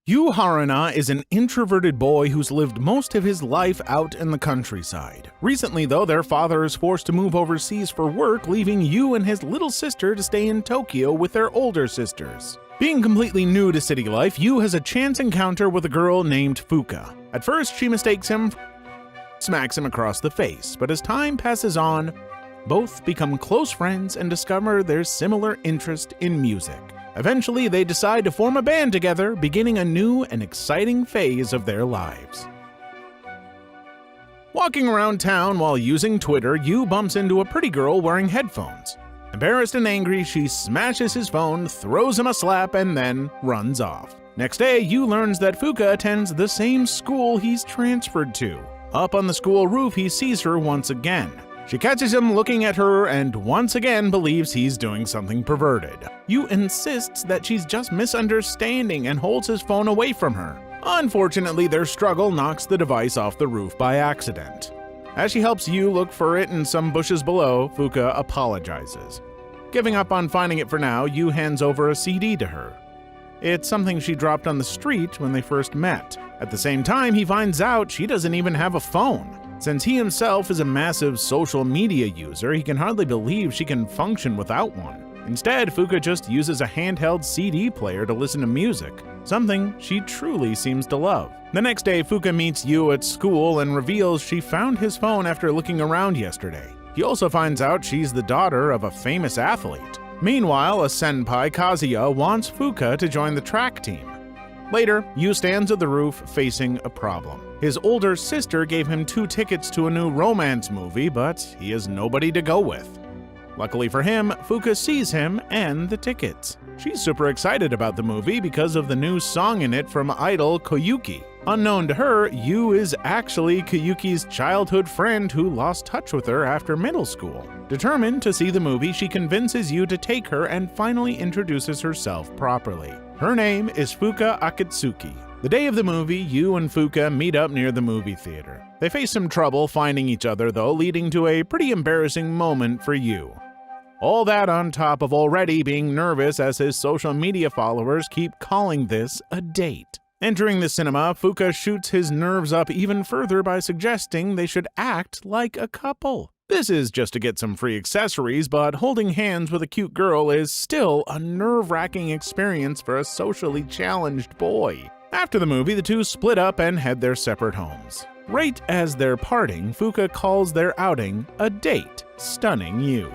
Yuu Haruna is an introverted boy who's lived most of his life out in the countryside. Recently, though, their father is forced to move overseas for work, leaving Yuu and his little sister to stay in Tokyo with their older sisters. Being completely new to city life, Yuu has a chance encounter with a girl named Fuuka. At first, she mistakes him, smacks him across the face, but as time passes on, both become close friends and discover their similar interest in music. Eventually, they decide to form a band together, beginning a new and exciting phase of their lives. Walking around town while using Twitter, Yuu bumps into a pretty girl wearing headphones. Embarrassed and angry, she smashes his phone, throws him a slap, and then runs off. Next day, Yuu learns that Fuuka attends the same school he's transferred to. Up on the school roof, he sees her once again. She catches him looking at her and once again believes he's doing something perverted. Yuu insists that she's just misunderstanding and holds his phone away from her. Unfortunately, their struggle knocks the device off the roof by accident. As she helps Yuu look for it in some bushes below, Fuuka apologizes. Giving up on finding it for now, Yuu hands over a CD to her. It's something she dropped on the street when they first met. At the same time, he finds out she doesn't even have a phone. Since he himself is a massive social media user, he can hardly believe she can function without one. Instead, Fuuka just uses a handheld CD player to listen to music, something she truly seems to love. The next day, Fuuka meets Yuu at school and reveals she found his phone after looking around yesterday. He also finds out she's the daughter of a famous athlete. Meanwhile, a senpai, Kazuya, wants Fuuka to join the track team. Later, Yuu stands at the roof facing a problem. His older sister gave him 2 tickets to a new romance movie, but he has nobody to go with. Luckily for him, Fuuka sees him and the tickets. She's super excited about the movie because of the new song in it from idol Koyuki. Unknown to her, Yuu is actually Koyuki's childhood friend who lost touch with her after middle school. Determined to see the movie, she convinces Yuu to take her and finally introduces herself properly. Her name is Fuuka Akatsuki. The day of the movie, Yuu and Fuuka meet up near the movie theater. They face some trouble finding each other though, leading to a pretty embarrassing moment for Yuu. All that on top of already being nervous as his social media followers keep calling this a date. Entering the cinema, Fuuka shoots his nerves up even further by suggesting they should act like a couple. This is just to get some free accessories, but holding hands with a cute girl is still a nerve-wracking experience for a socially challenged boy. After the movie, the two split up and head their separate homes. Right as they're parting, Fuuka calls their outing a date, stunning Yuu.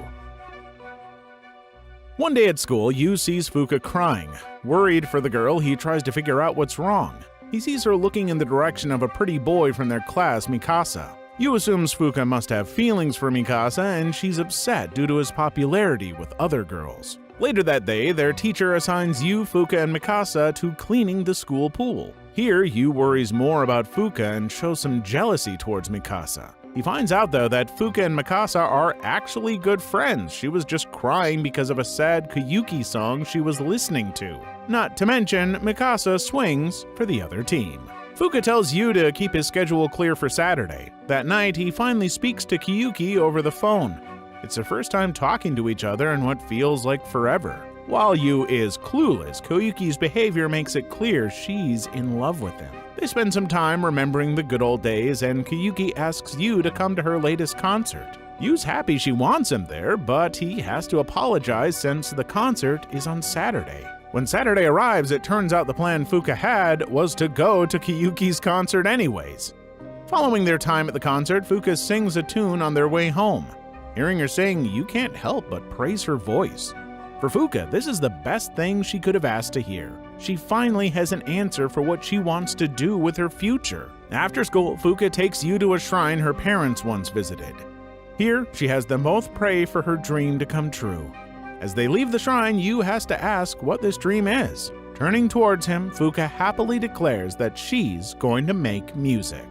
One day at school, Yuu sees Fuuka crying. Worried for the girl, he tries to figure out what's wrong. He sees her looking in the direction of a pretty boy from their class, Mikasa. Yuu assumes Fuuka must have feelings for Mikasa, and she's upset due to his popularity with other girls. Later that day, their teacher assigns Yuu, Fuuka, and Mikasa to cleaning the school pool. Here, Yuu worries more about Fuuka and shows some jealousy towards Mikasa. He finds out, though, that Fuuka and Mikasa are actually good friends. She was just crying because of a sad Koyuki song she was listening to. Not to mention, Mikasa swings for the other team. Fuuka tells Yuu to keep his schedule clear for Saturday. That night, he finally speaks to Koyuki over the phone. It's their first time talking to each other in what feels like forever. While Yuu is clueless, Koyuki's behavior makes it clear she's in love with him. They spend some time remembering the good old days, and Koyuki asks Yuu to come to her latest concert. Yuu's happy she wants him there, but he has to apologize since the concert is on Saturday. When Saturday arrives, it turns out the plan Fuuka had was to go to Koyuki's concert anyways. Following their time at the concert, Fuuka sings a tune on their way home. Hearing her sing, you can't help but praise her voice. For Fuuka, this is the best thing she could have asked to hear. She finally has an answer for what she wants to do with her future. After school, Fuuka takes Yuu to a shrine her parents once visited. Here, she has them both pray for her dream to come true. As they leave the shrine, Yuu has to ask what this dream is. Turning towards him, Fuuka happily declares that she's going to make music.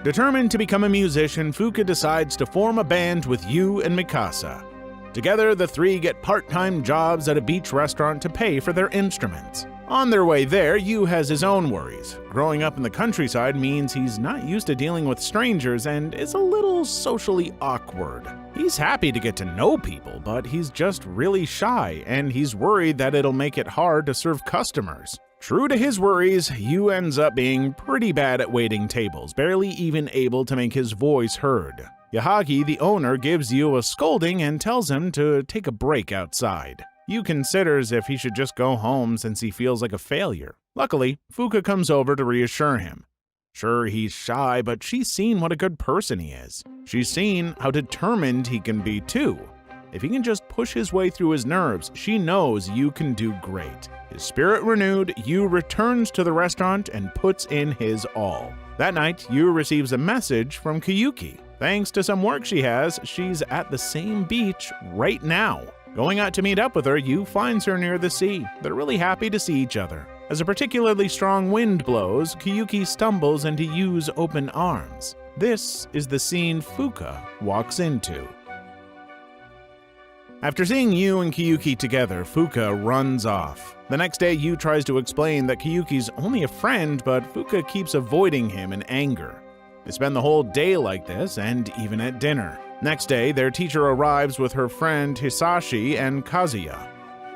Determined to become a musician, Fuuka decides to form a band with Yuu and Mikasa. Together, the three get part-time jobs at a beach restaurant to pay for their instruments. On their way there, Yuu has his own worries. Growing up in the countryside means he's not used to dealing with strangers and is a little socially awkward. He's happy to get to know people, but he's just really shy, and he's worried that it'll make it hard to serve customers. True to his worries, Yuu ends up being pretty bad at waiting tables, barely even able to make his voice heard. Yahagi, the owner, gives Yuu a scolding and tells him to take a break outside. Yuu considers if he should just go home since he feels like a failure. Luckily, Fuuka comes over to reassure him. Sure, he's shy, but she's seen what a good person he is. She's seen how determined he can be too. If he can just push his way through his nerves, she knows Yuu can do great. His spirit renewed, Yuu returns to the restaurant and puts in his all. That night, Yuu receives a message from Kiyuki. Thanks to some work she has, she's at the same beach right now. Going out to meet up with her, Yuu finds her near the sea. They're really happy to see each other. As a particularly strong wind blows, Kiyuki stumbles into Yuu's open arms. This is the scene Fuuka walks into. After seeing Yuu and Kiyuki together, Fuuka runs off. The next day, Yuu tries to explain that Kiyuki's only a friend, but Fuuka keeps avoiding him in anger. They spend the whole day like this, and even at dinner. Next day, their teacher arrives with her friend Hisashi and Kazuya.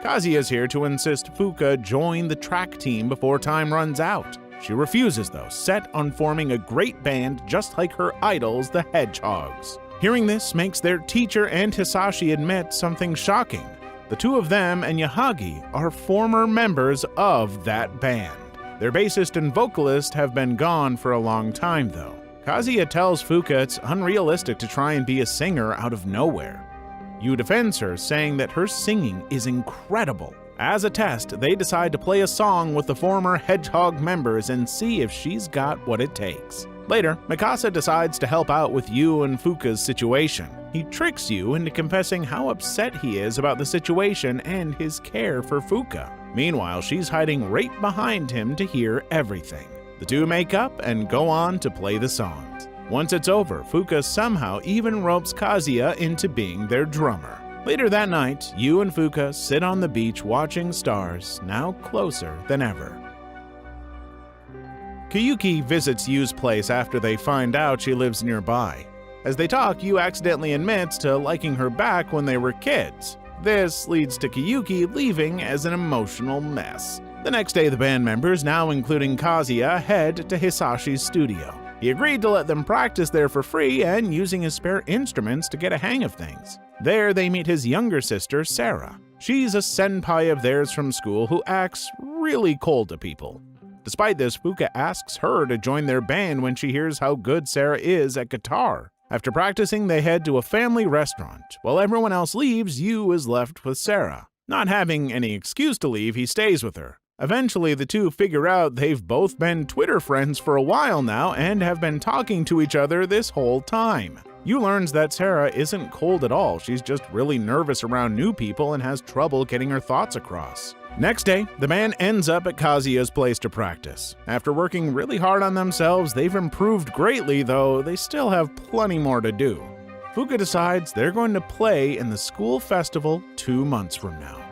Kazuya's here to insist Fuuka join the track team before time runs out. She refuses though, set on forming a great band just like her idols, the Hedgehogs. Hearing this makes their teacher and Hisashi admit something shocking. The two of them and Yahagi are former members of that band. Their bassist and vocalist have been gone for a long time though. Kazuya tells Fuuka it's unrealistic to try and be a singer out of nowhere. Yuu defends her, saying that her singing is incredible. As a test, they decide to play a song with the former Hedgehog members and see if she's got what it takes. Later, Mikasa decides to help out with Yuu and Fuuka's situation. He tricks Yuu into confessing how upset he is about the situation and his care for Fuuka. Meanwhile, she's hiding right behind him to hear everything. The two make up and go on to play the songs. Once it's over, Fuuka somehow even ropes Kazuya into being their drummer. Later that night, Yuu and Fuuka sit on the beach watching stars, now closer than ever. Kiyuki visits Yuu's place after they find out she lives nearby. As they talk, Yuu accidentally admits to liking her back when they were kids. This leads to Kiyuki leaving as an emotional mess. The next day, the band members, now including Kazuya, head to Hisashi's studio. He agreed to let them practice there for free and using his spare instruments to get a hang of things. There, they meet his younger sister, Sarah. She's a senpai of theirs from school who acts really cold to people. Despite this, Fuuka asks her to join their band when she hears how good Sarah is at guitar. After practicing, they head to a family restaurant. While everyone else leaves, Yuu is left with Sarah. Not having any excuse to leave, he stays with her. Eventually, the two figure out they've both been Twitter friends for a while now and have been talking to each other this whole time. Yuu learns that Sarah isn't cold at all, she's just really nervous around new people and has trouble getting her thoughts across. Next day, the band ends up at Kazuya's place to practice. After working really hard on themselves, they've improved greatly, though they still have plenty more to do. Fuuka decides they're going to play in the school festival 2 months from now.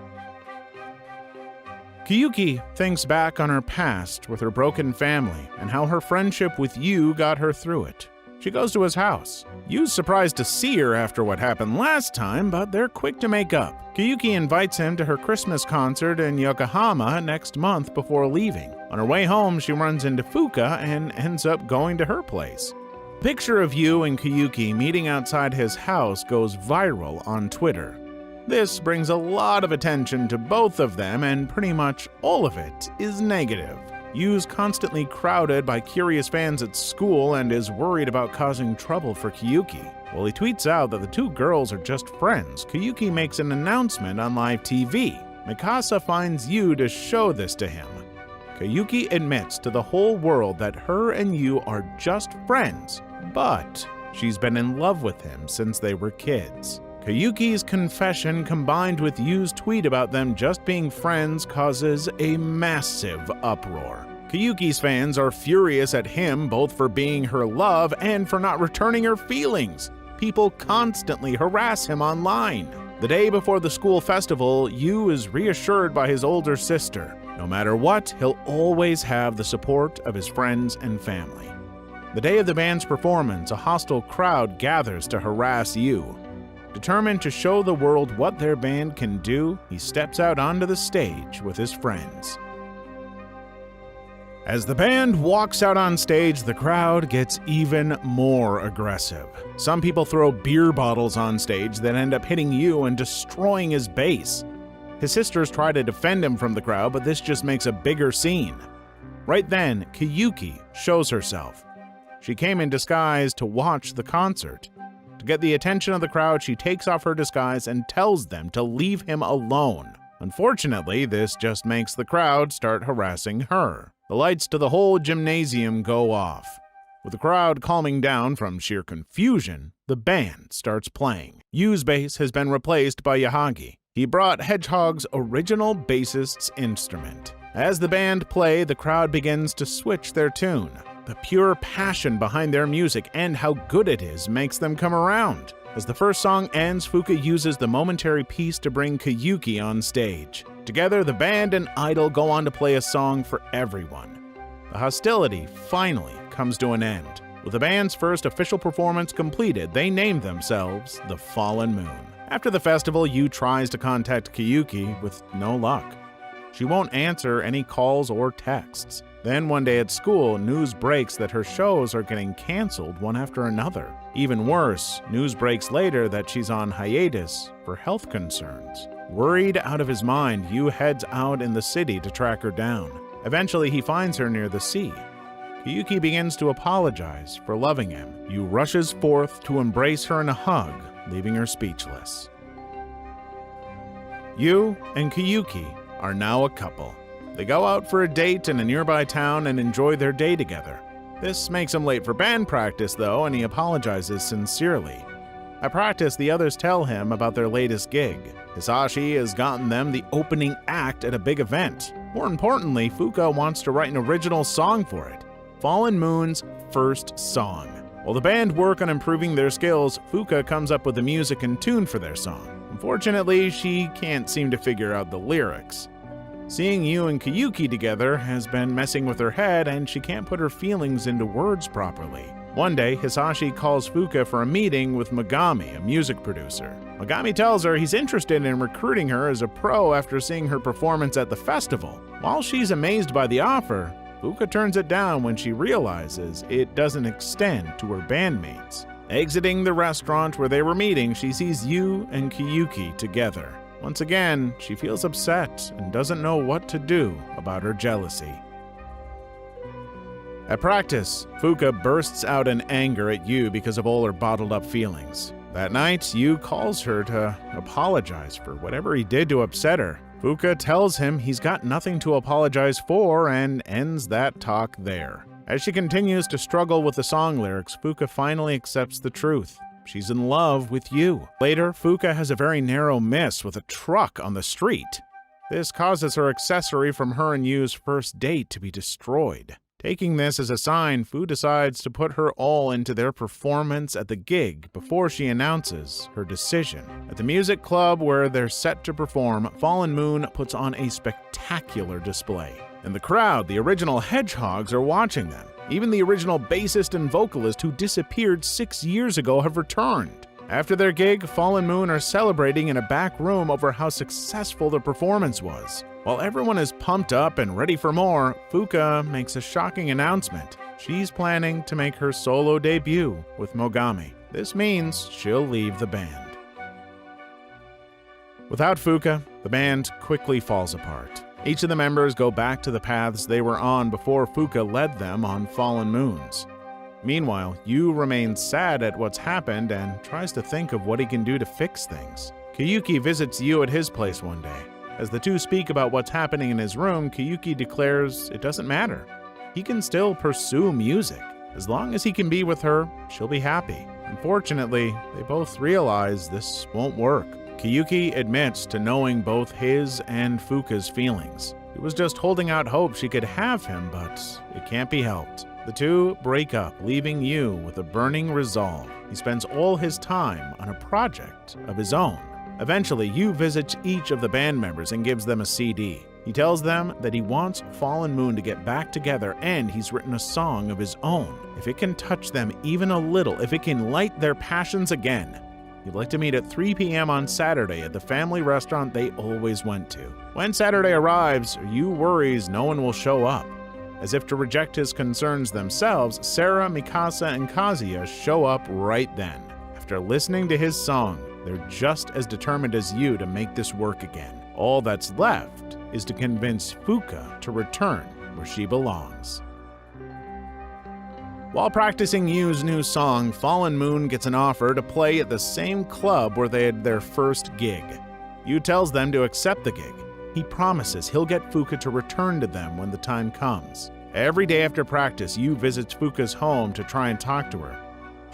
Kiyuki thinks back on her past with her broken family and how her friendship with Yuu got her through it. She goes to his house. Yuu's surprised to see her after what happened last time, but they're quick to make up. Kiyuki invites him to her Christmas concert in Yokohama next month before leaving. On her way home, she runs into Fuuka and ends up going to her place. A picture of Yuu and Kiyuki meeting outside his house goes viral on Twitter. This brings a lot of attention to both of them, and pretty much all of it is negative. Yuu's constantly crowded by curious fans at school and is worried about causing trouble for Kiyuki. While he tweets out that the two girls are just friends, Kiyuki makes an announcement on live TV. Mikasa finds Yuu to show this to him. Kiyuki admits to the whole world that her and Yuu are just friends, but she's been in love with him since they were kids. Kiyuki's confession combined with Yuu's tweet about them just being friends causes a massive uproar. Kiyuki's fans are furious at him both for being her love and for not returning her feelings. People constantly harass him online. The day before the school festival, Yuu is reassured by his older sister. No matter what, he'll always have the support of his friends and family. The day of the band's performance, a hostile crowd gathers to harass Yuu. Determined to show the world what their band can do, he steps out onto the stage with his friends. As the band walks out on stage, the crowd gets even more aggressive. Some people throw beer bottles on stage that end up hitting Yuu and destroying his bass. His sisters try to defend him from the crowd, but this just makes a bigger scene. Right then, Kiyuki shows herself. She came in disguise to watch the concert. To get the attention of the crowd, she takes off her disguise and tells them to leave him alone. Unfortunately, this just makes the crowd start harassing her. The lights to the whole gymnasium go off. With the crowd calming down from sheer confusion, the band starts playing. Yuu's bass has been replaced by Yahagi. He brought Hedgehog's original bassist's instrument. As the band play, the crowd begins to switch their tune. The pure passion behind their music and how good it is makes them come around. As the first song ends, Fuuka uses the momentary peace to bring Kiyuki on stage. Together, the band and idol go on to play a song for everyone. The hostility finally comes to an end. With the band's first official performance completed, they name themselves the Fallen Moon. After the festival, Yuu tries to contact Kiyuki with no luck. She won't answer any calls or texts. Then one day at school, news breaks that her shows are getting canceled one after another. Even worse, news breaks later that she's on hiatus for health concerns. Worried out of his mind, Yuu heads out in the city to track her down. Eventually, he finds her near the sea. Kiyuki begins to apologize for loving him. Yuu rushes forth to embrace her in a hug, leaving her speechless. Yuu and Kiyuki are now a couple. They go out for a date in a nearby town and enjoy their day together. This makes him late for band practice, though, and he apologizes sincerely. At practice, the others tell him about their latest gig. Hisashi has gotten them the opening act at a big event. More importantly, Fuuka wants to write an original song for it, Fallen Moon's first song. While the band work on improving their skills, Fuuka comes up with the music and tune for their song. Unfortunately, she can't seem to figure out the lyrics. Seeing Yuu and Kiyuki together has been messing with her head, and she can't put her feelings into words properly. One day, Hisashi calls Fuuka for a meeting with Megami, a music producer. Megami tells her he's interested in recruiting her as a pro after seeing her performance at the festival. While she's amazed by the offer, Fuuka turns it down when she realizes it doesn't extend to her bandmates. Exiting the restaurant where they were meeting, she sees Yuu and Kiyuki together. Once again, she feels upset and doesn't know what to do about her jealousy. At practice, Fuuka bursts out in anger at Yuu because of all her bottled-up feelings. That night, Yuu calls her to apologize for whatever he did to upset her. Fuuka tells him he's got nothing to apologize for and ends that talk there. As she continues to struggle with the song lyrics, Fuuka finally accepts the truth. She's in love with Yuu. Later, Fuuka has a very narrow miss with a truck on the street. This causes her accessory from her and Yuu's first date to be destroyed. Taking this as a sign, Fu decides to put her all into their performance at the gig before she announces her decision. At the music club where they're set to perform, Fallen Moon puts on a spectacular display. In the crowd, the original Hedgehogs are watching them. Even the original bassist and vocalist who disappeared 6 years ago have returned. After their gig, Fallen Moon are celebrating in a back room over how successful the performance was. While everyone is pumped up and ready for more, Fuuka makes a shocking announcement. She's planning to make her solo debut with Mogami. This means she'll leave the band. Without Fuuka, the band quickly falls apart. Each of the members go back to the paths they were on before Fuuka led them on Fallen Moons. Meanwhile, Yuu remains sad at what's happened and tries to think of what he can do to fix things. Kiyuki visits Yuu at his place one day. As the two speak about what's happening in his room, Kiyuki declares it doesn't matter. He can still pursue music. As long as he can be with her, she'll be happy. Unfortunately, they both realize this won't work. Kiyuki admits to knowing both his and Fuuka's feelings. He was just holding out hope she could have him, but it can't be helped. The two break up, leaving Yuu with a burning resolve. He spends all his time on a project of his own. Eventually, Yuu visits each of the band members and gives them a CD. He tells them that he wants Fallen Moon to get back together and he's written a song of his own. If it can touch them even a little, if it can light their passions again, he'd like to meet at 3 p.m. on Saturday at the family restaurant they always went to. When Saturday arrives, Yuu worries no one will show up. As if to reject his concerns themselves, Sarah, Mikasa, and Kazuya show up right then. After listening to his song, they're just as determined as Yuu to make this work again. All that's left is to convince Fuuka to return where she belongs. While practicing Yuu's new song, Fallen Moon gets an offer to play at the same club where they had their first gig. Yuu tells them to accept the gig. He promises he'll get Fuuka to return to them when the time comes. Every day after practice, Yuu visits Fuuka's home to try and talk to her.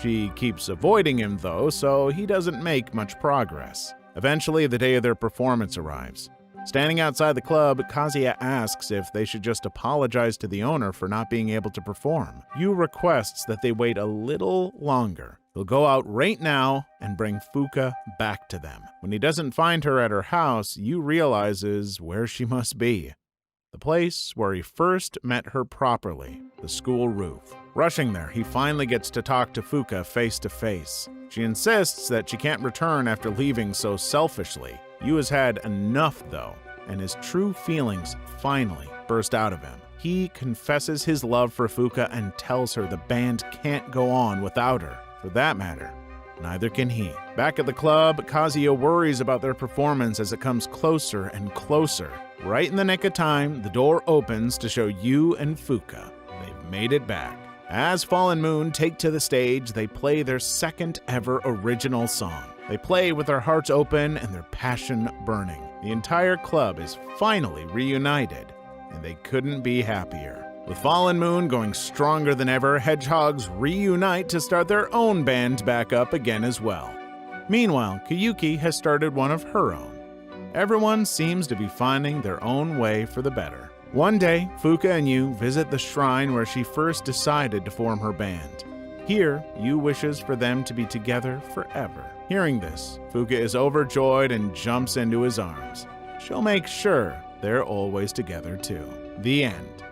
She keeps avoiding him though, so he doesn't make much progress. Eventually, the day of their performance arrives. Standing outside the club, Kazuya asks if they should just apologize to the owner for not being able to perform. Yuu requests that they wait a little longer. He'll go out right now and bring Fuuka back to them. When he doesn't find her at her house, Yuu realizes where she must be. The place where he first met her properly, the school roof. Rushing there, he finally gets to talk to Fuuka face to face. She insists that she can't return after leaving so selfishly. Yuu has had enough, though, and his true feelings finally burst out of him. He confesses his love for Fuuka and tells her the band can't go on without her. For that matter, neither can he. Back at the club, Kazuya worries about their performance as it comes closer and closer. Right in the nick of time, the door opens to show Yuu and Fuuka. They've made it back. As Fallen Moon take to the stage, they play their second ever original song. They play with their hearts open and their passion burning. The entire club is finally reunited, and they couldn't be happier. With Fallen Moon going stronger than ever, Hedgehogs reunite to start their own band back up again as well. Meanwhile, Koyuki has started one of her own. Everyone seems to be finding their own way for the better. One day, Fuuka and Yuu visit the shrine where she first decided to form her band. Here, Yuu wishes for them to be together forever. Hearing this, Fuuka is overjoyed and jumps into his arms. She'll make sure they're always together too. The end.